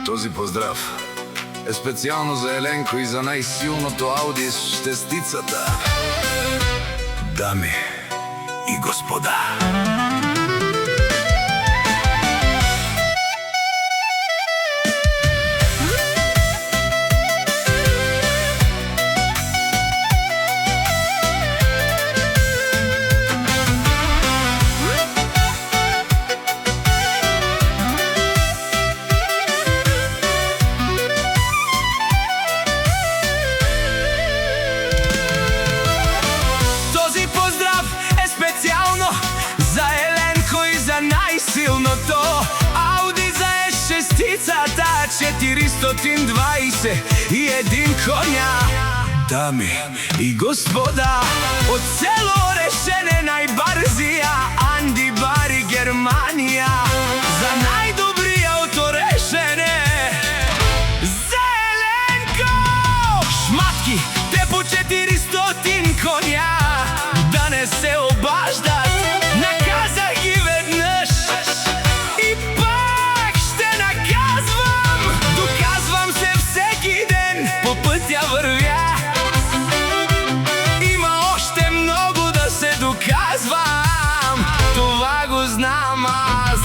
Този поздрав е специално за Еленко и за най-силното Ауди с шестицата. Дами и господа, най-силното Ауди за шестицата, 420 и един коня. дами И господа, от село Решене най-бързия Анди Бари, Германия, за най-добрия авторешене за Еленко! Шматки, те по 400 коня, да не се обаждат. Наказах ги веднъж и пак ще наказвам. Доказвам се всеки ден, по пътя вървя. Има още много да се доказвам, това го знам аз.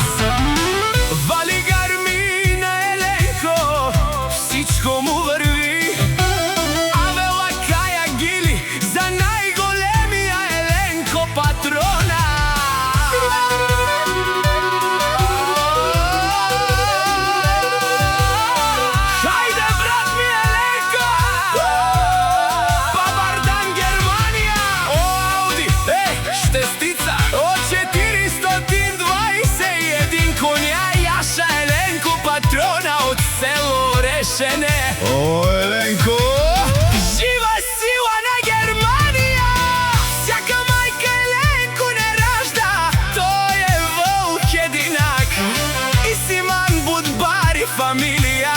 Вали гарми на Еленко, всичко му върви. Авела Кая Гили за най-големия Еленко патрона. Хайде, брат ми Еленко! Бабардан, Германия! О, Ауди, шестица! О, 421 коня, Яша Еленко патрона от село Решене. О, Еленко! Жива сила на Германия! Всяка майка Еленко не ражда. Той е вълк единак и Симан Будбари фамилия.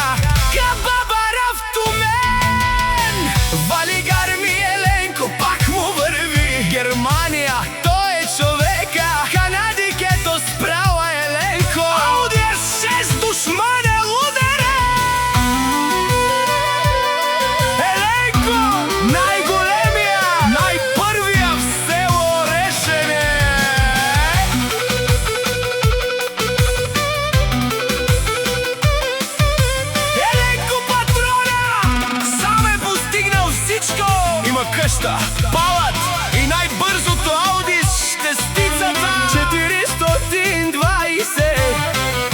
Кабабар автомен! Вали гарми Еленко, пак му върви. Германия, той е човека. Канадикето справа Еленко. Ауди R6 душманен ударен! Еленко, най-големия, най-първия в село Решене. Еленко патрона, сам е постигнал всичко. Има къща, палат и най-бързото Ауди с шестицата, 420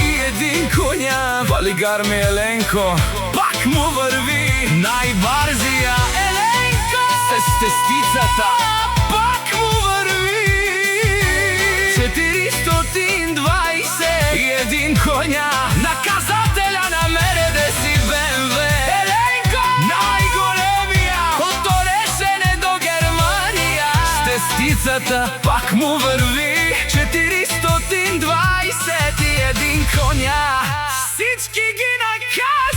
и един коня. Вали гарми Еленко, пак му върви. Най-бързия Еленко с шестицата, пак му върви. 420 и един коня. Наказателя на Мередес и БМВ. Еленко, най-големия от Решене до Германия. Шестицата, пак му върви. 421 коня. Всички ги наказа.